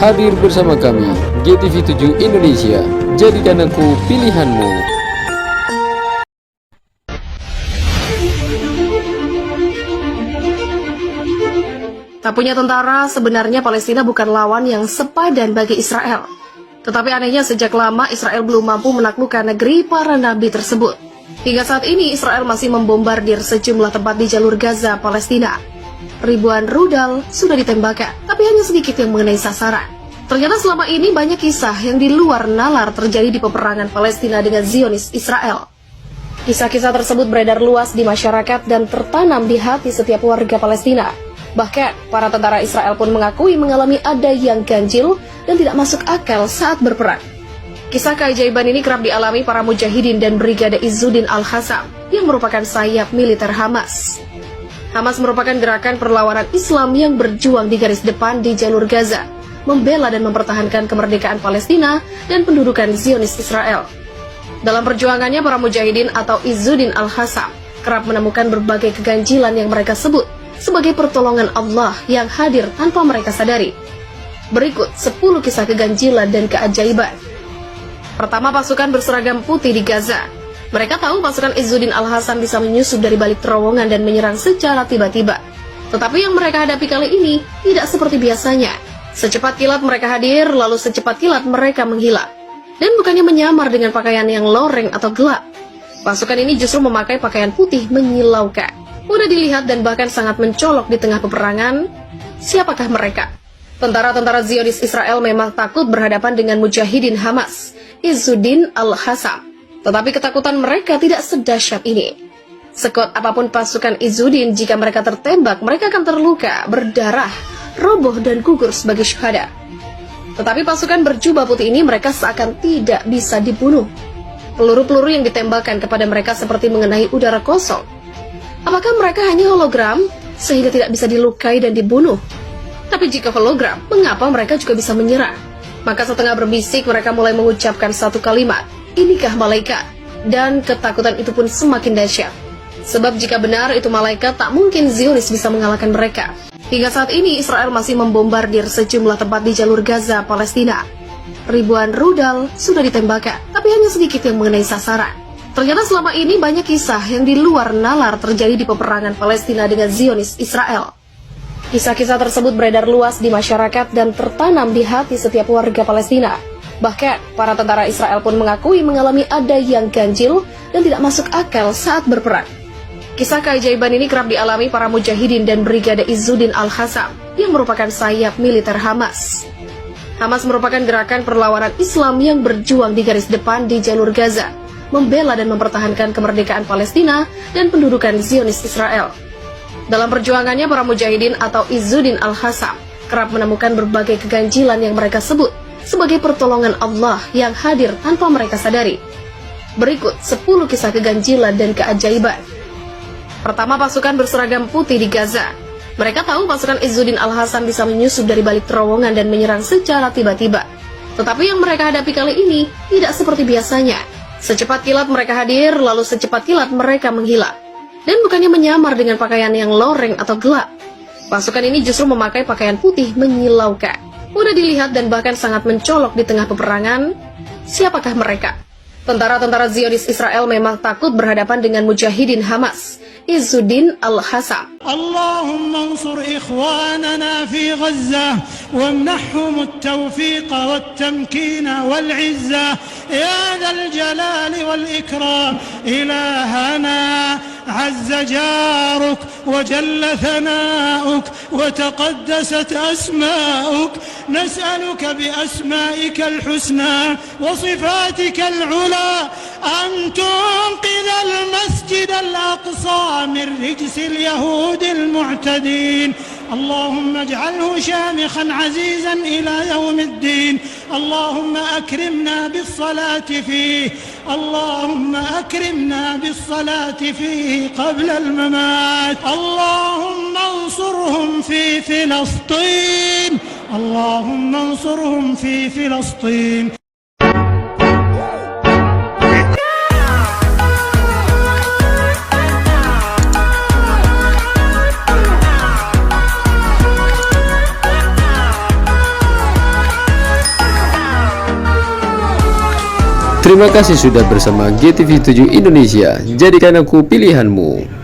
Hadir bersama kami, GTV7 Indonesia. Jadikan aku pilihanmu. Tak punya tentara, sebenarnya Palestina bukan lawan yang sepadan bagi Israel. Tetapi anehnya sejak lama Israel belum mampu menaklukkan negeri para nabi tersebut. Hingga saat ini Israel masih membombardir sejumlah tempat di jalur Gaza, Palestina. Ribuan rudal sudah ditembakkan, tapi hanya sedikit yang mengenai sasaran. Ternyata selama ini banyak kisah yang di luar nalar terjadi di peperangan Palestina dengan Zionis Israel. Kisah-kisah tersebut beredar luas di masyarakat dan tertanam di hati setiap warga Palestina. Bahkan, para tentara Israel pun mengakui mengalami ada yang ganjil dan tidak masuk akal saat berperang. Kisah keajaiban ini kerap dialami para mujahidin dan Brigade Izzuddin Al-Qassam yang merupakan sayap militer Hamas. Hamas merupakan gerakan perlawanan Islam yang berjuang di garis depan di jalur Gaza, membela dan mempertahankan kemerdekaan Palestina dan pendudukan Zionis Israel. Dalam perjuangannya, para mujahidin atau Izzuddin Al-Qassam kerap menemukan berbagai keganjilan yang mereka sebut sebagai pertolongan Allah yang hadir tanpa mereka sadari. Berikut 10 kisah keganjilan dan keajaiban. Pertama, pasukan berseragam putih di Gaza. Mereka tahu pasukan Izzuddin Al-Qassam bisa menyusup dari balik terowongan dan menyerang secara tiba-tiba. Tetapi yang mereka hadapi kali ini tidak seperti biasanya. Secepat kilat mereka hadir, lalu secepat kilat mereka menghilang. Dan bukannya menyamar dengan pakaian yang loreng atau gelap. Pasukan ini justru memakai pakaian putih menyilaukan, mudah dilihat dan bahkan sangat mencolok di tengah peperangan. Siapakah mereka? Tentara-tentara Zionis Israel memang takut berhadapan dengan mujahidin Hamas, Izzuddin Al-Qassam. Tetapi ketakutan mereka tidak sedahsyat ini. Sekuat apapun pasukan Izzuddin, jika mereka tertembak, mereka akan terluka, berdarah, roboh dan gugur sebagai syuhada. Tetapi pasukan berjubah putih ini mereka seakan tidak bisa dibunuh. Peluru-peluru yang ditembakkan kepada mereka seperti mengenai udara kosong. Apakah mereka hanya hologram sehingga tidak bisa dilukai dan dibunuh? Tapi jika hologram, mengapa mereka juga bisa menyerah? Maka setengah berbisik mereka mulai mengucapkan satu kalimat, "Inikah malaikat?" Dan ketakutan itu pun semakin dahsyat. Sebab jika benar itu malaikat, tak mungkin Zionis bisa mengalahkan mereka. Hingga saat ini Israel masih membombardir sejumlah tempat di jalur Gaza, Palestina. Ribuan rudal sudah ditembakkan, tapi hanya sedikit yang mengenai sasaran. Ternyata selama ini banyak kisah yang di luar nalar terjadi di peperangan Palestina dengan Zionis Israel. Kisah-kisah tersebut beredar luas di masyarakat dan tertanam di hati setiap warga Palestina. Bahkan, para tentara Israel pun mengakui mengalami ada yang ganjil dan tidak masuk akal saat berperang. Kisah keajaiban ini kerap dialami para mujahidin dan Brigade Izzuddin Al-Qassam yang merupakan sayap militer Hamas. Hamas merupakan gerakan perlawanan Islam yang berjuang di garis depan di jalur Gaza, membela dan mempertahankan kemerdekaan Palestina dan pendudukan Zionis Israel. Dalam perjuangannya, para mujahidin atau Izzuddin Al-Qassam kerap menemukan berbagai keganjilan yang mereka sebut sebagai pertolongan Allah yang hadir tanpa mereka sadari. Berikut 10 kisah keganjilan dan keajaiban. Pertama, pasukan berseragam putih di Gaza. Mereka tahu pasukan Izzuddin Al-Qassam bisa menyusup dari balik terowongan dan menyerang secara tiba-tiba. Tetapi yang mereka hadapi kali ini tidak seperti biasanya. Secepat kilat mereka hadir, lalu secepat kilat mereka menghilang. Dan bukannya menyamar dengan pakaian yang loreng atau gelap. Pasukan ini justru memakai pakaian putih menyilaukan, mudah dilihat dan bahkan sangat mencolok di tengah peperangan. Siapakah mereka? Tentara-tentara Zionis Israel memang takut berhadapan dengan mujahidin Hamas, Izzuddin Al-Qassam. Allahumma ansur ikhwanana fi Gaza wamnahhum at-tawfiq wat-tamkin wal-'izza ya dzal jalali wal-ikram ilahana عز جارك وجل ثناؤك وتقدست أسماؤك نسألك بأسمائك الحسنى وصفاتك العلى أن تنقذ المسجد الأقصى من رجس اليهود المعتدين اللهم اجعله شامخا عزيزا إلى يوم الدين اللهم أكرمنا بالصلاة فيه اللهم أكرمنا بالصلاة فيه قبل الممات اللهم انصرهم في فلسطين اللهم انصرهم في فلسطين. Terima kasih sudah bersama GTV 7 Indonesia. Jadikan aku pilihanmu.